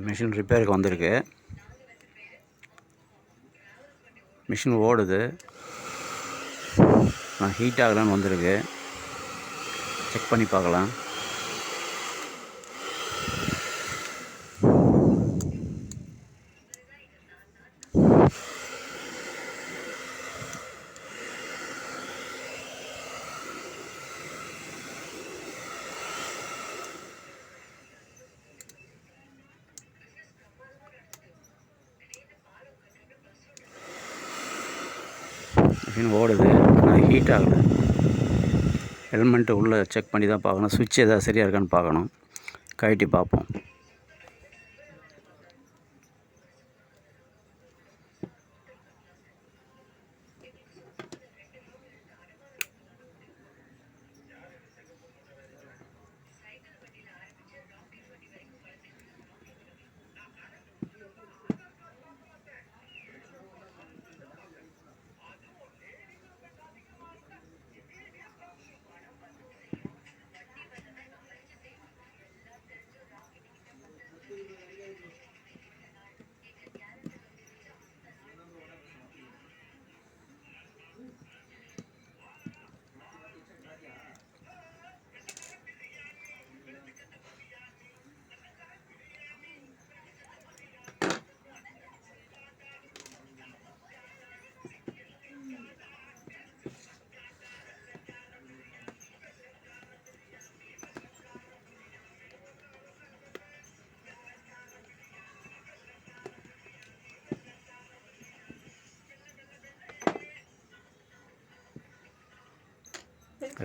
Machine ரிப்பேருக்கு வந்திருக்கு. Machine ஓடுது, நான் ஹீட் ஆகலான்னு வந்திருக்கு. செக் பண்ணி பார்க்கலாம். மிஷின் ஓடுது, ஆனால் ஹீட் ஆகலை. ஹெல்மெட்டு உள்ளே செக் பண்ணி தான் பார்க்கணும். சுவிட்ச் எதாவது சரியாக இருக்கான்னு பார்க்கணும். கழட்டி பார்ப்போம்.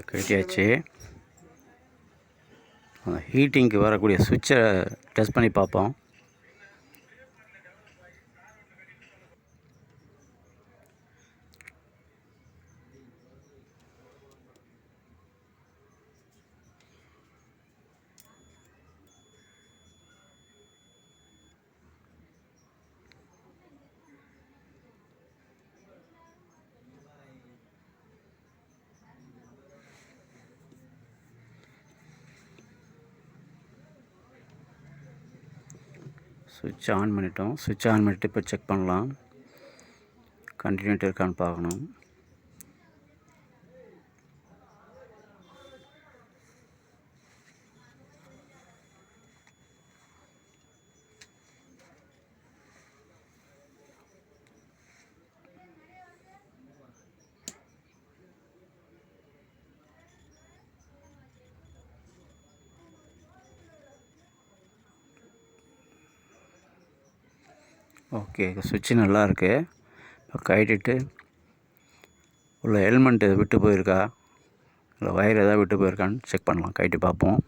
கட்டியாச்சு. ஹீட்டிங்க்கு வரக்கூடிய சுவிட்சை டெஸ்ட் பண்ணி பார்ப்போம். சுவிட்ச் ஆன் பண்ணிட்டோம். சுவிட்ச் ஆன் பண்ணிவிட்டு இப்போ செக் பண்ணலாம். கண்டினியூட்டி இருக்கான்னு பார்க்கணும். ஓகே, சுவிட்சு நல்லா இருக்குது. இப்போ கழட்டிட்டு உள்ள ஹெல்மெட்டு விட்டு போயிருக்கா, இல்லை ஒயர் எதாவது விட்டு போயிருக்கான்னு செக் பண்ணலாம். கழட்டி பார்ப்போம்.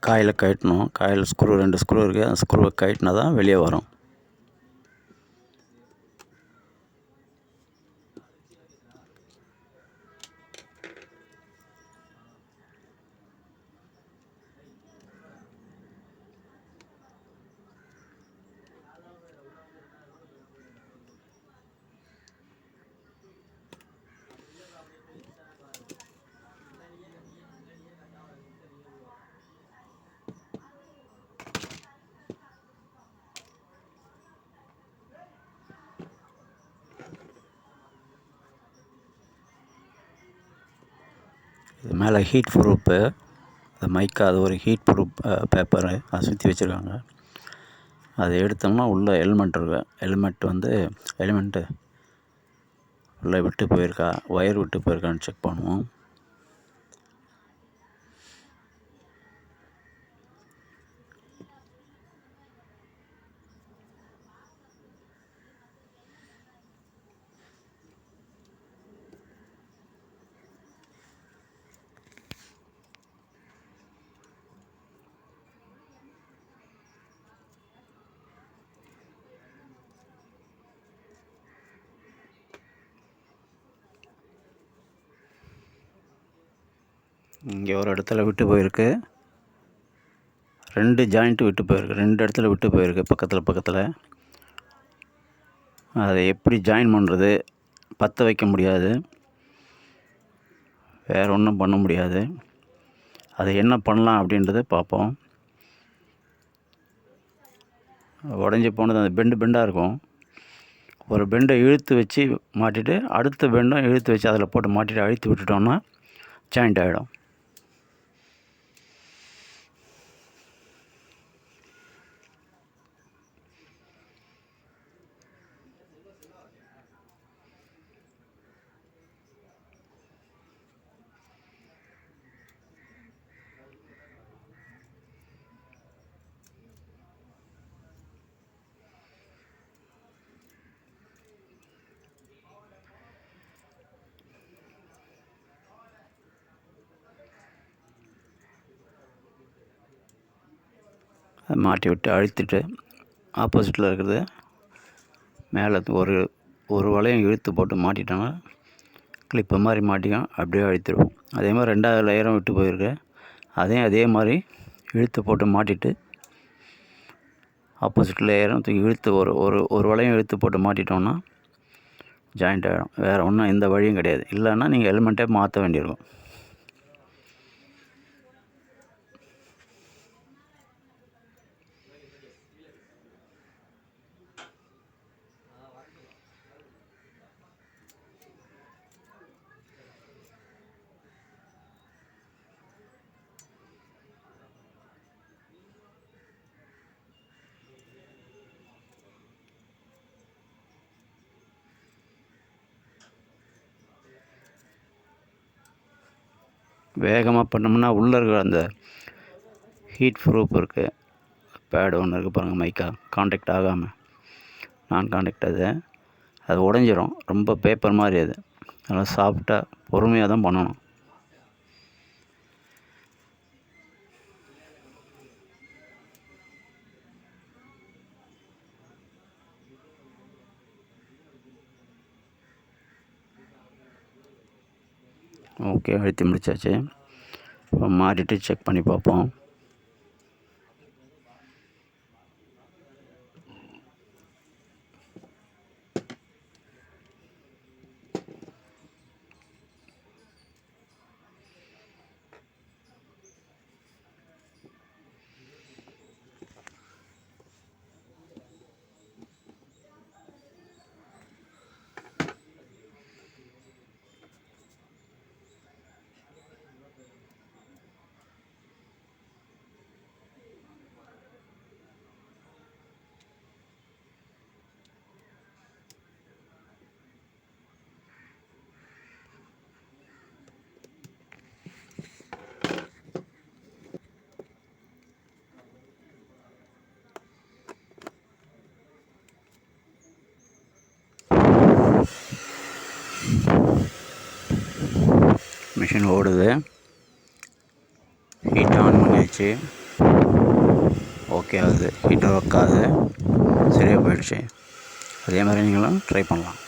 காயில் கழட்டணும். காயில் ஸ்க்ரூ 2 ஸ்க்ரூ இருக்குது. அந்த ஸ்க்ரூவை கழட்டினா தான் வெளியே வரும். இது மேலே ஹீட் ப்ரூஃபு, அது மைக்கா, அது ஒரு ஹீட் ப்ரூஃப் பேப்பரு, அதை சுற்றி வச்சுருக்காங்க. அதை எடுத்தோம்னா உள்ளே ஹெல்மெட் இருக்கு. ஹெல்மெட்டு உள்ளே விட்டு போயிருக்கா, ஒயர் விட்டு போயிருக்கான்னு செக் பண்ணுவோம். இங்கே ஒரு இடத்துல விட்டு போயிருக்கு. 2 ஜாயிண்ட்டு விட்டு போயிருக்கு, 2 இடத்துல விட்டு போயிருக்கு பக்கத்தில். அதை எப்படி ஜாயின் பண்ணுறது? பற்ற வைக்க முடியாது, வேறு ஒன்றும் பண்ண முடியாது. அதை என்ன பண்ணலாம் அப்படின்றத பார்ப்போம். உடஞ்சி போனது அந்த பெண்டாக இருக்கும். ஒரு பெண்டை இழுத்து வச்சு மாட்டிட்டு, அடுத்த பெண்டும் இழுத்து வச்சு அதில் போட்டு மாட்டிட்டு அழுத்தி விட்டுட்டோம்னா ஜாயிண்ட் ஆகிடும். அதை மாட்டி விட்டு அழுத்திட்டு ஆப்போசிட்டில் இருக்கிறது மேலே ஒரு வளையம் இழுத்து போட்டு மாட்டிட்டோன்னா கிளிப்பை மாதிரி மாட்டிக்கும், அப்படியே அழுத்திடுவோம். அதே மாதிரி 2வது லேயரும் விட்டு போயிருக்கு, அதையும் அதே மாதிரி இழுத்து போட்டு மாட்டிட்டு ஆப்போசிட் லேயரும் தூக்கி இழுத்து ஒரு வளையம் இழுத்து போட்டு மாட்டிட்டோம்னா ஜாயிண்ட் ஆகிடும். வேறு ஒன்றும் எந்த வழியும் கிடையாது. இல்லைன்னா நீங்கள் எலிமெண்ட்டே மாற்ற வேண்டியிருக்கும். வேகமாக பண்ணோம்னா உள்ளே இருக்கிற அந்த ஹீட் ப்ரூஃப் இருக்குது, பேடு ஒன்று இருக்குது பாருங்கள், மைக்கா காண்டாக்ட் ஆகாமல், நான் காண்டாக்ட் அது உடஞ்சிரும். ரொம்ப பேப்பர் மாதிரி அது. அதனால் சாஃப்டாக பொறுமையாக தான் பண்ணணும். ஓகே, அழுத்தி முடிச்சாச்சு. இப்போ மாட்டிட்டு செக் பண்ணி பார்ப்போம். மிஷின் ஓடுது, ஹீட் ஆன் பண்ணியாச்சு. ஓகே ஆகுது, ஹீட்டர் ஒர்க் ஆகுது, சரியாக போயிடுச்சு. அதே மாதிரி நீங்களும் ட்ரை பண்ணலாம்.